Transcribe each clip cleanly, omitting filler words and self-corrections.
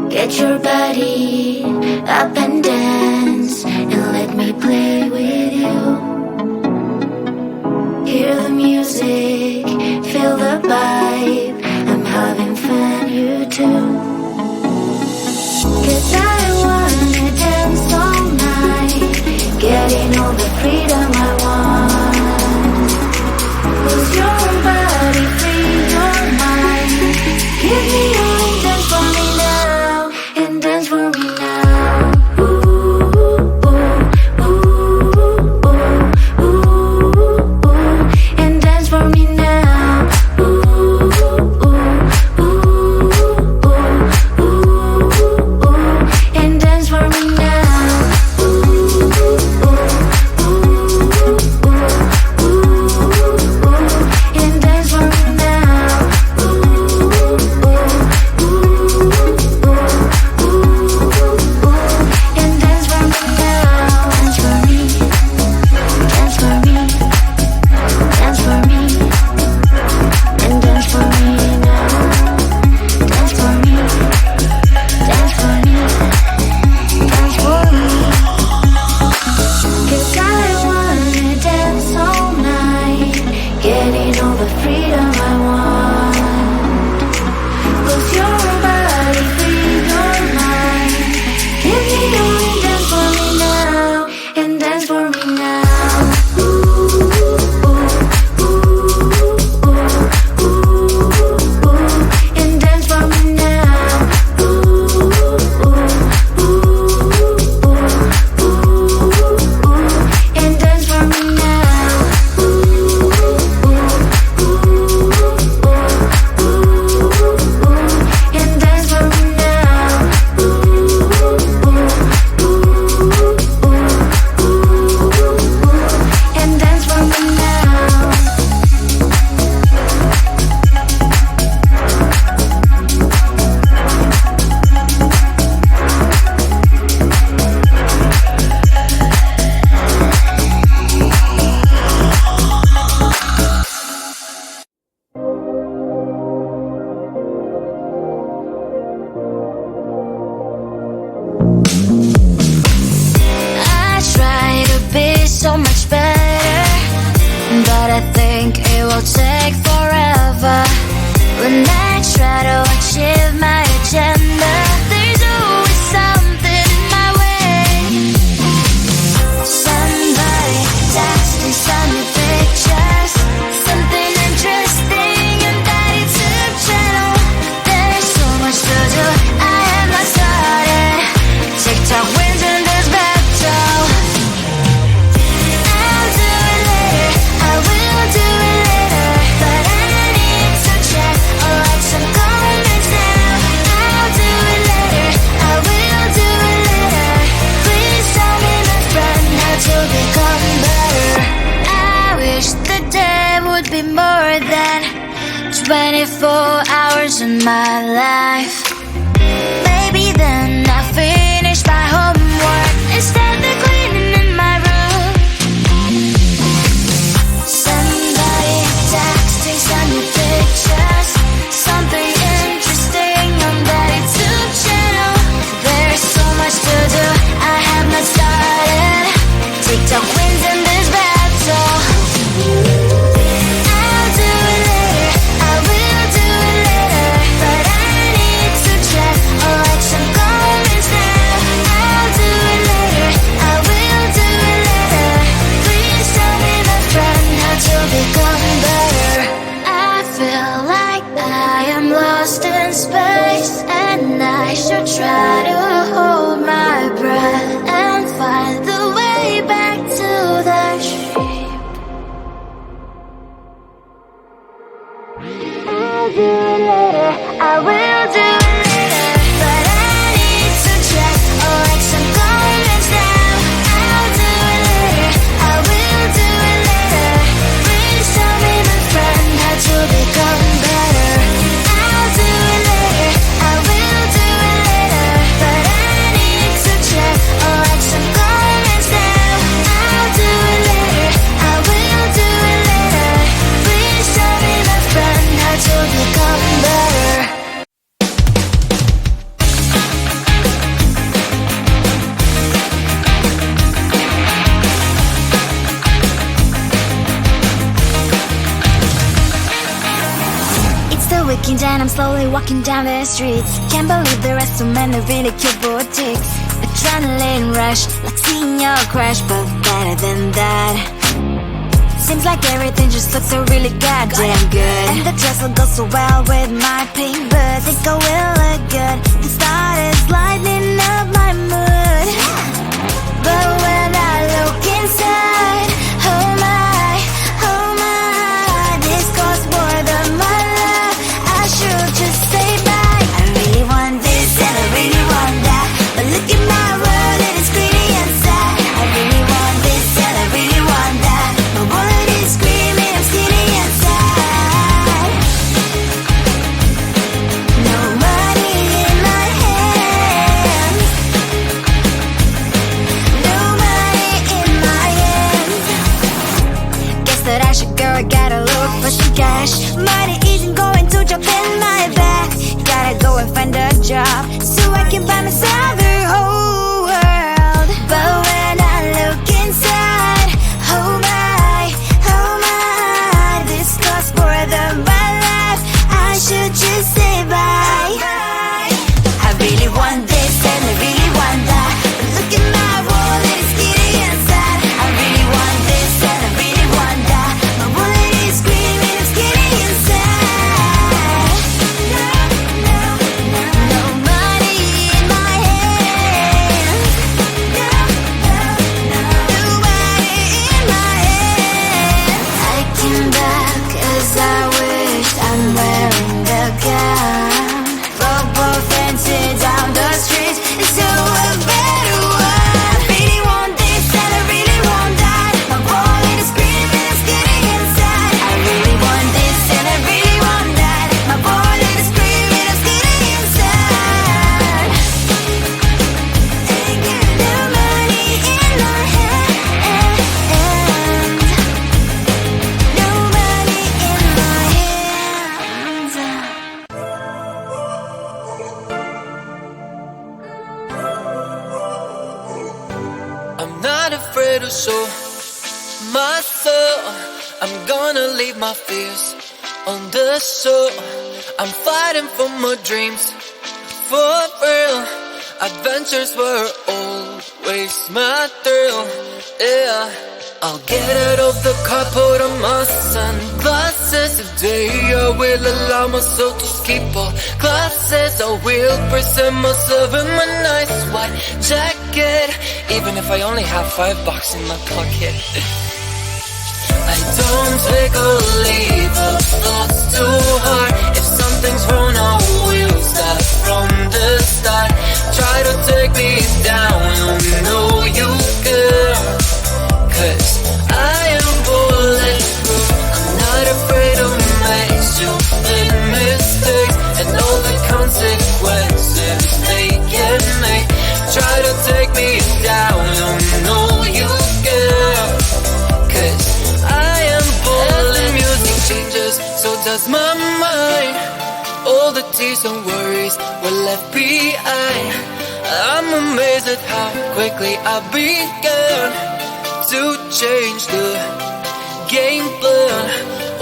Get your body up and dance, and let me play with you. Hear the music, feel the vibe, I'm having fun, you too. 'Cause I wanna dance all night, getting all the freedom I want. Lose your body, free your mind. Give me your dance for me now, and dance for me now. Ooh, ooh, ooh, ooh, ooh, ooh, and dance for me now. Ooh, ooh, ooh, ooh, ooh, and dance for me now. Ooh, ooh, ooh, ooh, ooh, and dance for me now. Be more than 24 hours in my life. Maybe then I'll finish my homework and start the cleaning in my room. Somebody texting, send me pictures, something interesting on that YouTube channel. There's so much to do, I have not started. TikTok wins in this battle. Try to hold my breath and find the way back to the stream. I'll do it later, I will do it later, but I need to check or like some comments now. I'll do it later, I will do it later. Please tell me, my friend, how to become better. I'll do it later, I will do it later. Breaking down, I'm slowly walking down the streets. Can't believe there are so many really cute boutiques. Adrenaline rush, like seeing your crush, but better than that. Seems like everything just looks so really goddamn good. And the dress will go so well with my pink boots. Think I will look good. The start is lighting up my mood. But when I look inside, oh my, this costs more than my love. I should just say bye. I really want this and I really want that, but look at my world, it is greedy and sad. I really want this and I really want that. My wallet is screaming, I'm skinny and sad. No money in my hands. No money in my hands. Guess that I should go, I gotta look for some cash. Money isn't going to drop in my bag. Gotta go and find a job so I can buy myself the whole world. But when I look inside, oh my, this costs more than my life. I should just say bye. I really want this and I really want that, but look at my wallet, it's skinny and sad. I really want this and I really want that. My wallet is screaming, I'm skinny and sad. No money in my hands. No money in my hands. I came back as I wished. I'm wearing the gown. Robo fancy down the streets into a better one. I really want this and I really want that. My wallet is screaming, I'm skinny inside. I really want this and I really want that. My wallet is screaming, I'm skinny inside. Ain't got no money in my hands. No money in my hands. I'm not afraid to show myself. I'm gonna leave my fears on the show. I'm fighting for my dreams, for real. Adventures were always my thrill, yeah. I'll get out of the car, put on my sunglasses. Today I will allow myself to skip all classes. I will present myself in my nice white jacket, even if I only have $5 in my pocket. I don't take or leave the thoughts too hard. If something's wrong, I will start from the start. Try to take me down, you know you can, 'cause I am bulletproof. I'm not afraid to make stupid mistakes and all the consequences they can make. Try to take me down, you know you can, 'cause I am bulletproof. Music changes, so does my mind. All the tears and worries were left behind. I'm amazed at how quickly I began to change the game plan.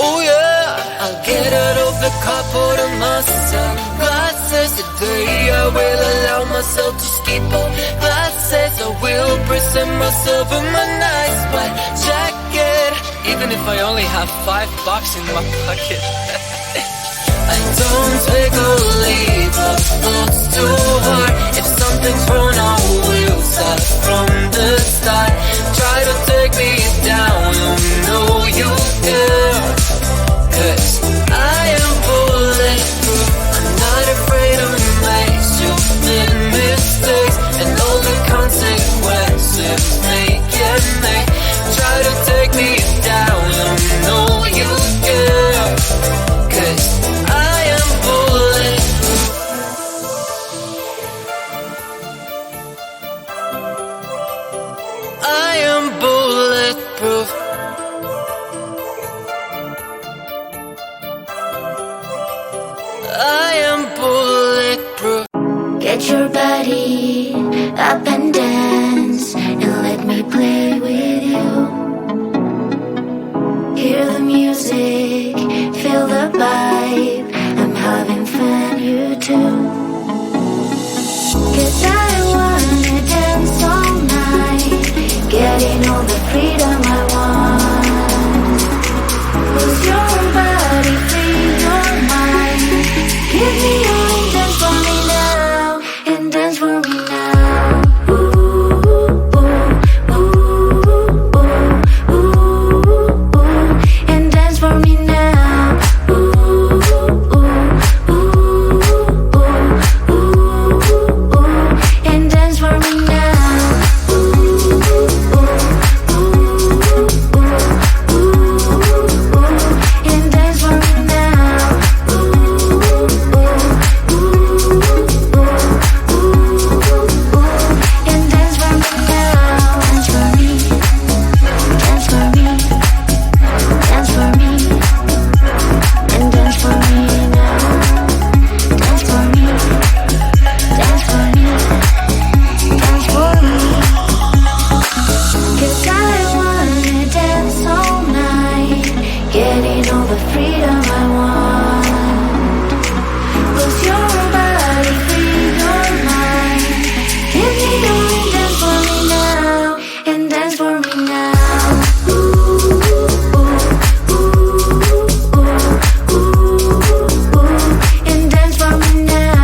Oh yeah, I'll get out of the car, put on my sunglasses. Today I will allow myself to skip all classes. I will present myself in my nice white jacket, even if I only have $5 in my pocket. I don't take or leave the thoughts too hard. If something's wrong, I will start from the start. Try to take me down, you know you can, 'cause I am bulletproof. I'm not afraid to make stupid mistakes and all the consequences they can make. Try to take me down, you know you can, 'cause I am bulletproof. I am bulletproof. I am bulletproof. Get your body up and dance, and let me play with you. Hear the music, feel the vibe. I'm having too. 'Cause I wanna dance all night, getting all the freedom I want. Lose your body, free your mind. Give me your and dance for me now, and dance for me now. And dance for me now. And dance for me now. And dance for me now. And dance for me now. Dance for me. Dance for me. Dance for me. And dance for me now. Dance for me. Dance for me. Dance for me. 'Cause I wanna dance all night, getting all the freedom I want. Lose your body, free your mind. Give me your and dance for me now, and dance for me now. And dance for me now.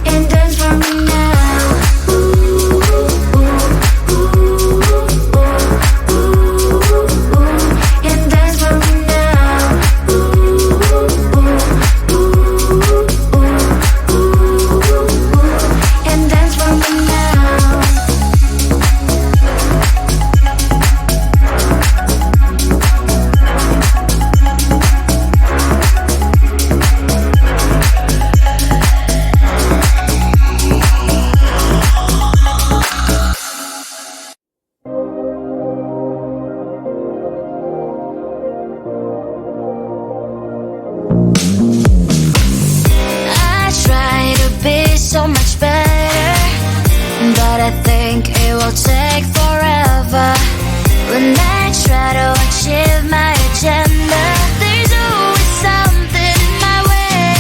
And dance for me now. And dance for me now. And dance for me now. I try to be so much better, but I think it will take forever. When I try to achieve my agenda, there's always something in my way.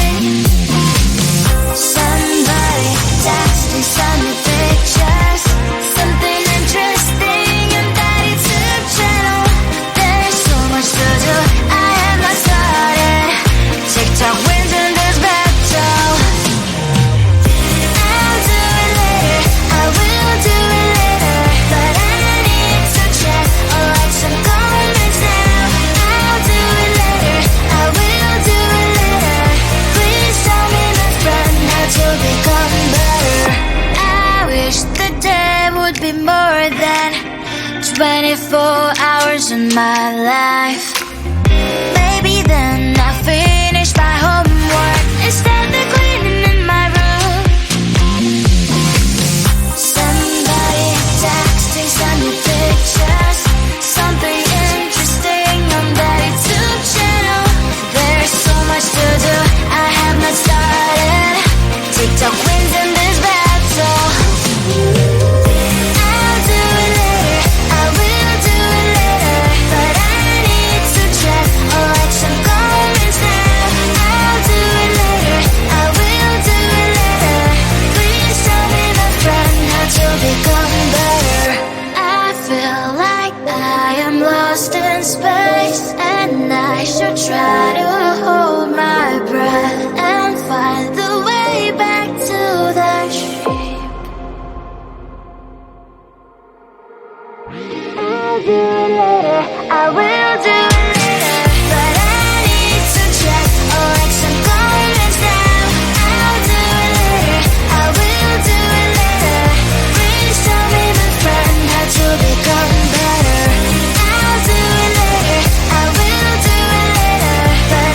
Somebody texting, sending pictures, something interesting on that YouTube channel. There's so much to do, I have not started. TikTok wins in this battle. I'll do it later, I will do it later, but I need to check or like some comments now. I'll do it later, I will do it later. Please tell me, my friend, how to become better. I wish the day would be more than 24 hours in my life. Maybe then I'll finish my homework and start the cleaning in my room. Somebody texting, sending pictures, something interesting on that YouTube channel. There's so much to do, I have not started. TikTok wins in this battle. I'll do it later, I will do it later, but I need to check or like some comments now. I'll do it later, I will do it later. Please tell me, my friend, how to become better. I feel like I am lost in space, and I should try to hold my breath and find the way back to the ship. I'll do it later, I will do it later, but I need to check or like some comments now. I'll do it later, I will do it later. Please tell me, my friend, how to become better. I'll do it later, I will do it later, but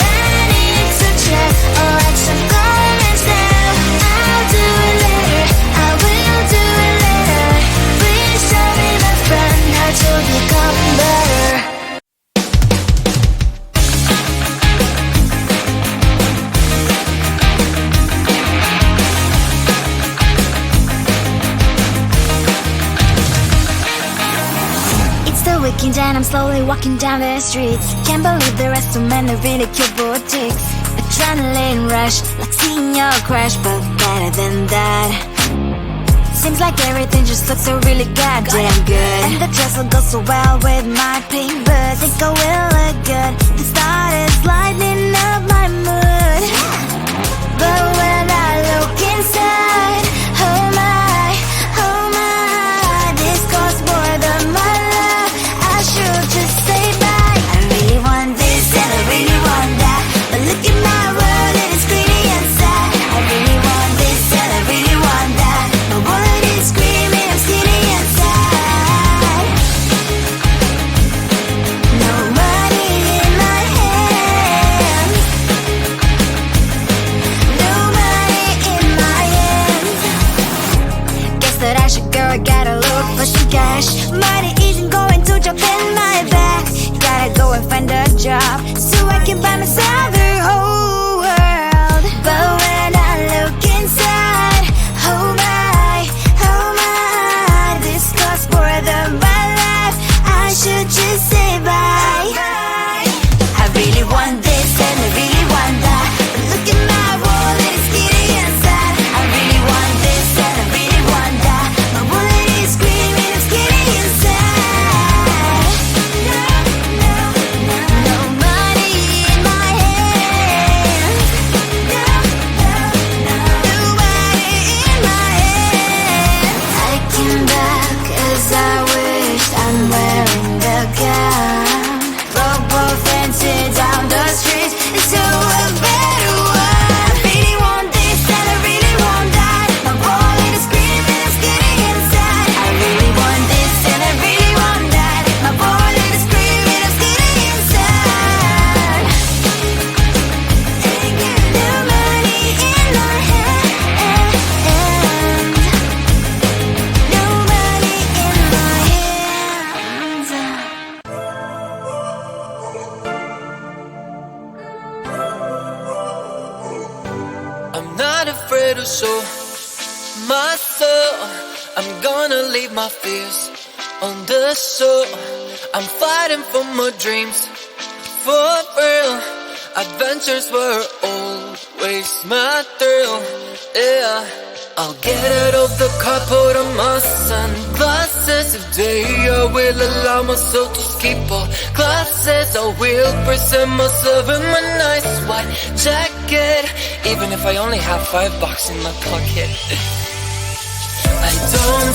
then I'm slowly walking down the streets. Can't believe there are so many really cute boutiques. Adrenaline rush, like seeing your crush, but better than that. Seems like everything just looks so really goddamn good. And the dress will go so well with my pink boots. Think I will look good. The start is lighting up my mood. But when I look inside, oh my, this costs more than my love. I should just say bye. I really want this and I really want that, but look at my world, it is pretty and sad. I really want this and I really want that. My wallet is screaming, I'm skinny and sad. No money in my hands. No money in my hands. Guess that I should go, I gotta look for some cash. Money isn't going to jump in my back. Gotta go and find a job so I can buy myself the whole world. But when I look inside, oh my, this costs more than my life. I should just say bye. I really want this and I really want that, but look at my wallet, it's skinny and sad. I really want this and I really want that. My wallet is screaming, I'm skinny and sad. No money in my hands. No money in my hands. I came back as I wished. I'm wearing the gown. Robo fancy down the streets, so a better one. Really want this and I really want that. My wallet is screaming, I'm skinny inside. I really want this and I really want that. My wallet is screaming, I'm skinny inside. No money in my hands. No money in my hands. I'm not afraid to show my soul. I'm gonna leave my fears on the shore. I'm fighting for my dreams, for real. Adventures were always my thrill, yeah. I'll get out of the car, put on my sunglasses. Today I will allow myself to skip all classes. I will present myself in my nice white jacket, even if I only have $5 in my pocket. I don't